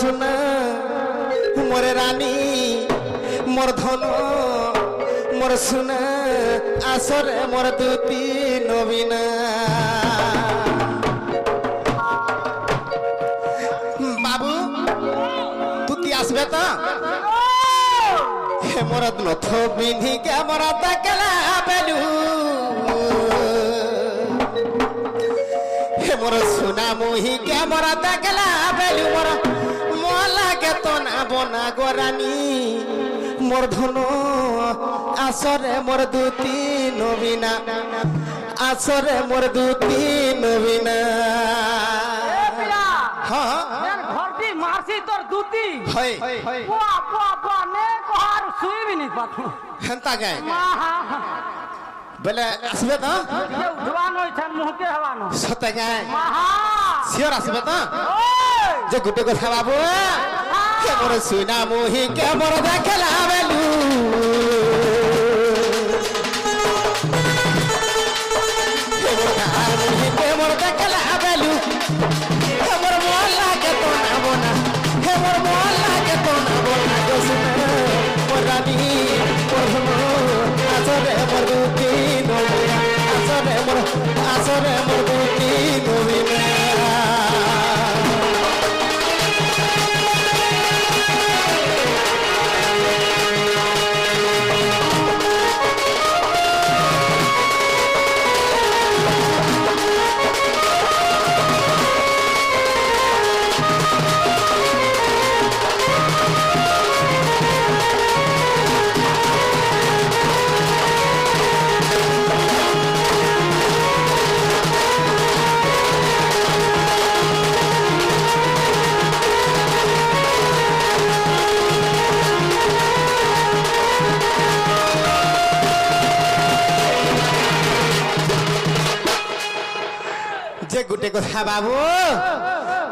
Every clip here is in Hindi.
সোনা মোর রানী মোর ধন মোর সোনা আসরে মোর দুতি নবীনা বাবু তুতি আসবে তো হে মোর নথ বিন্ধি কে মোর তাকলা বেলু হে মোর সোনা মুহি কে মোর তাকলা বেলু মোর মোলা কে তো না বনা গোরানী মোর ধন আসরে মোর দুতি নবীনা আসরে মোর দুতি নবীনা হ্যাঁ ঘরটি মারছি তোর দুতি হয় বুয়া বুয়া বুয়া নে কোহার শুইবি নি পাখু হেন্তা গায় মাহা বলে আসবে তো কেউ জওয়ান হইছে মুহকে হওয়ানো সতে গায় মাহা শিওর আসবে তো ওই যে গুটে কথা বাবু কে মোর সুনা মুহি কে মোর দেখলা বেলু কে মোর ধার মুহি কে মোর দেখলা বেলু কে মোর মোলা কে তো না বনা কে মোর মোলা কে তো না বনা গো সুনা মোর রানী মোর ধন আসরে মোর দুতি নবীনা আসরে মোর দুতি নবীনা যে গুটে কথা বাবু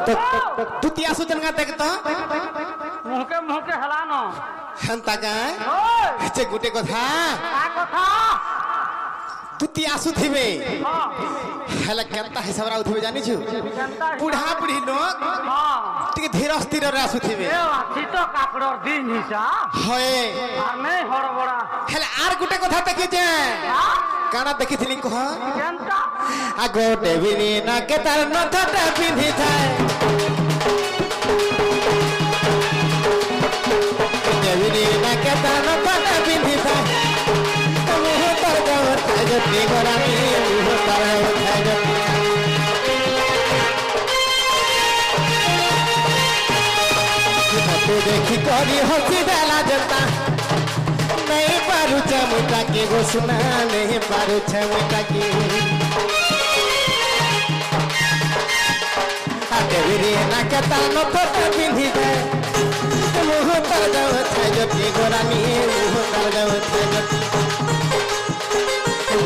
তো তুতি আসুচন গা দেখ তো মুহকে হলানো হেন্তা গায় ওই যে গুটে কথা কা কথা তুতি আসুথিবে হ্যাঁ হেলে কেনতা হিসাବରେ আউথিবে জানিଛୁ কেনতা বুঢ়ା ବୁଢ଼ୀ ଲୋକ হ্যাঁ ଟିକେ ଧୀର ସ୍ଥିରରେ ଆସୁଥିବେ এ আছি তো কাকড়র দিন হিসা ହଏ আর নেই হড়বড়া ହେଲେ ଆର ଗୋଟେ କଥା ଦେଖିଛେ କାଣା ଦେଖିଥିଲି କହ কেনতা ଆଗ ଡେବିନି ନାକେ ତାର ନଥଟା ପିନ୍ଧିଥାଏ ଡେବିନି ନାକେ ତାର ନଥଟା ପିନ୍ଧିଥାଏ ମୁହ ତାର ଯାଉଥାଏ ଜଟି ଗରାମି ମୁହ ତାର ଯାଉଥାଏ ଜଟି ମତେ ଦେଖି କରି ହସି ଦେଲା ଜତା नहीं पारू चमुटा के घोषणा नहीं पारू चमुटा के आते बिरी ना कता न फोटा पिंधी दे मुह पर जाव छाय जति गोरामी मुह पर जाव छाय जति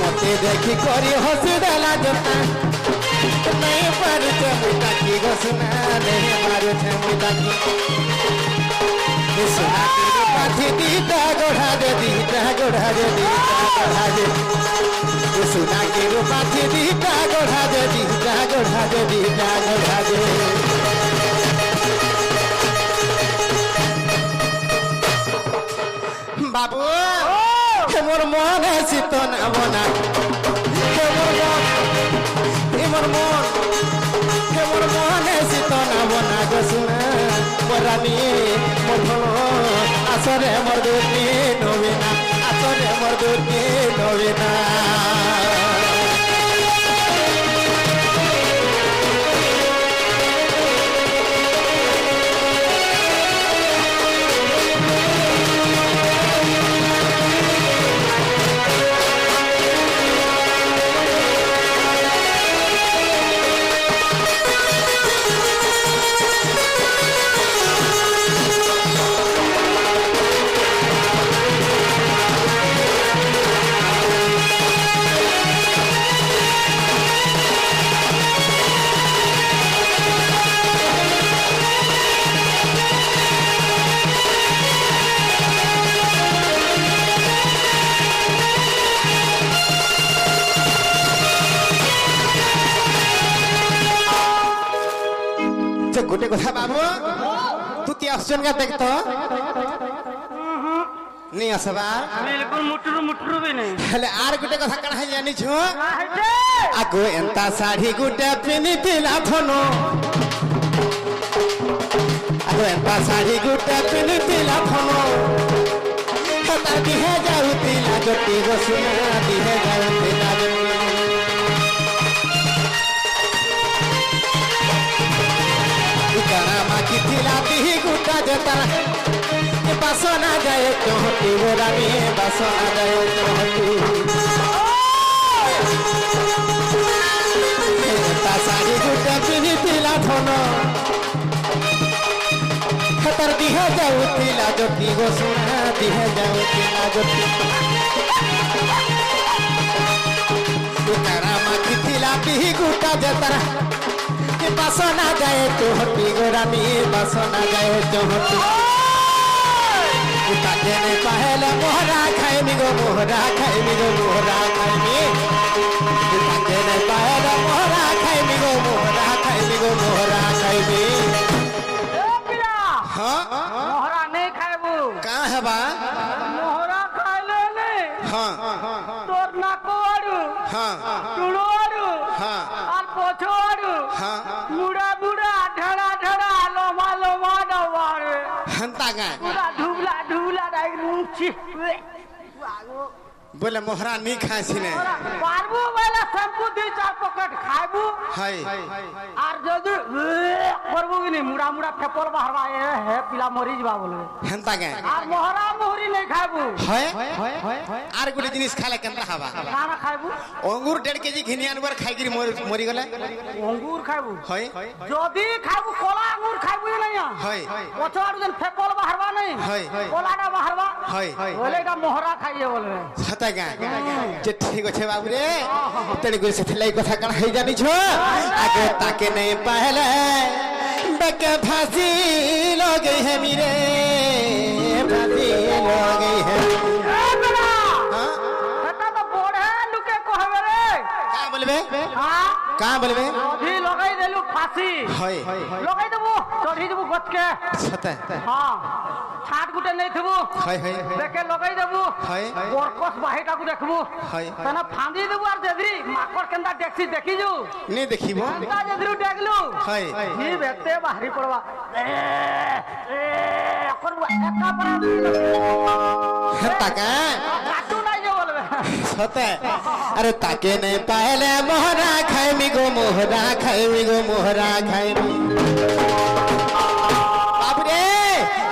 मते देखी करी हसी देला जता नहीं पारू चमुटा के घोषणा नहीं पारू चमुटा के सोना के पाथी दीटा गोढ़ा दे दीटा गोढ़ा दे दीटा गोढ़ा दे सोना के पाथी दीटा गोढ़ा दे दीटा गोढ़ा दे दीटा गोढ़ा दे बाबू हे मोर मन शीत ना बना हे मोर मन हे मोर मन शीत ना बना गो सुना मोरानी मोर धन আসরে মোর দুতি নবীনা আসরে মোর দুতি নবীনা গোটে কথা বাবু তুই আসছেন কে দেখতো নি আসবা बिल्कुल मुटरू मुटरू भी नहीं হেলে আর গুটে কথা কাণ হাই জানিছ का है जे আগো এন্তা শাড়ি গুটে পিনিতিলা ধনো আগো এন্তা শাড়ি গুটে পিনিতিলা ধনো হতা দিহে যাউতিলা জটি গো সুনা দিহে যাউতিলা জটি ইকারা মাকি থিলা দিহি গুটা জতা বাসনা যায় চহটি গোরামি বাসনা যায় চহটি তা শাড়ি গুটা পিনিতিলা ধন হাতার দিহে যাউতিলা জটি গো সোনা দিহে যাউতিলা জটি ইকারা মাকি থিলা দিহি গুটা জতা বাসনা যায় চহটি গোরামি বাসনা যায় চহটি কাজেনে পাহেলে মোহরা খাইমি গো মোহরা খাইমি গো মোহরা খাইমি কাজেনে পাহেলে মোহরা খাইমি গো মোহরা খাইমি গো মোহরা খাইমি ए पिला हाँ मोहरा नहीं खाएबू कहाँ है बा मोहरा खाए ले नहीं हाँ तोर नाको आड़ू हाँ टुड़ो आड़ू हाँ और पोछो आड़ू हाँ मुड़ा मुड़ा ढड़ा ढड़ा लोमा लोमा डवाड़े हंता गा पूरा ढूबला ढूबला डाइक रूची बोले मोहरा नहीं खाए सीने पारबू वाला शैम्पू दी चार पॉकेट खाएबू हाय और जदू करबू कि नहीं मुड़ा मुड़ा फेपल बाहरवा है पिला मरीज बा बोलबे हंता गा और मोहरा मोहरी नहीं खाएबू है आर गुटे जिनिस खाले केनरा हवा खाना खाएबू अंगूर 1.5 केजी घिनियानवर खाइगिरी मरी गले अंगूर खाएबू है जदी खाएबू कोला अंगूर खाएबू नहीं है पछाड़ जन फेपल बाहरवा नहीं है कोलाडा बाहरवा है बोले का मोहरा खाइए बोलबे छता गा जे ठीक আছে बाबू रे तेरे गुर से थलाई কথা কান হই জানি ছো আগে তাকে নেই পাহলে বেকে ফাঁসি লগে হে মিরে ফাঁসি লগে হে ए बेटा हां এটা তো বড়ে লুকে কহবে রে का बोलबे हां का बोलबे अभी लगाई देलू फांसी है लगाई देबू चढ़ी देबू गच के छता हां छाट गुटे नहीं थबू है देखे लगाई देबू है वर्कस बाहिटा को देखबू है तने फांदी देबू और जेदरी माकड़ केंदा टैक्सी देखी जू नहीं देखिबो केंदा जेदरी डेगलू है ही बेते बाहरी पड़वा ए करबू एका पर हता का काटू नहीं जो बोलबे छता अरे ताके नहीं पाहले मोहरा खाइमी गो मोहरा खाइमी गो मोहरा खाइमी बाबू रे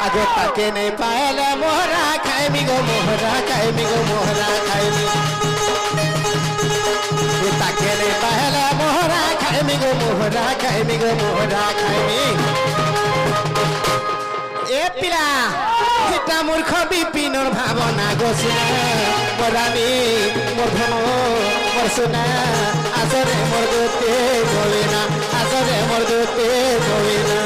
आगे ताके नहीं पाहले मोहरा खाइमी गो मोहरा खाइमी गो मोहरा खाइमी ताके नहीं पाहले मोहरा खाइमी गो मोहरा खाइमी गो मोहरा खाइमी ए पिला हिता मूर्ख विपिनर भावना गोसुना मोरामी मोर धन मोर सोना आसरे मोर गोते गोविना आसरे मोर गोते गोविना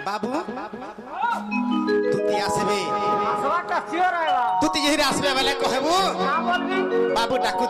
बाबू तुती आसबे आसवाटा सियर आएगा तुती यही आसबे वाले कहबू का बोलबी बाबू डाकू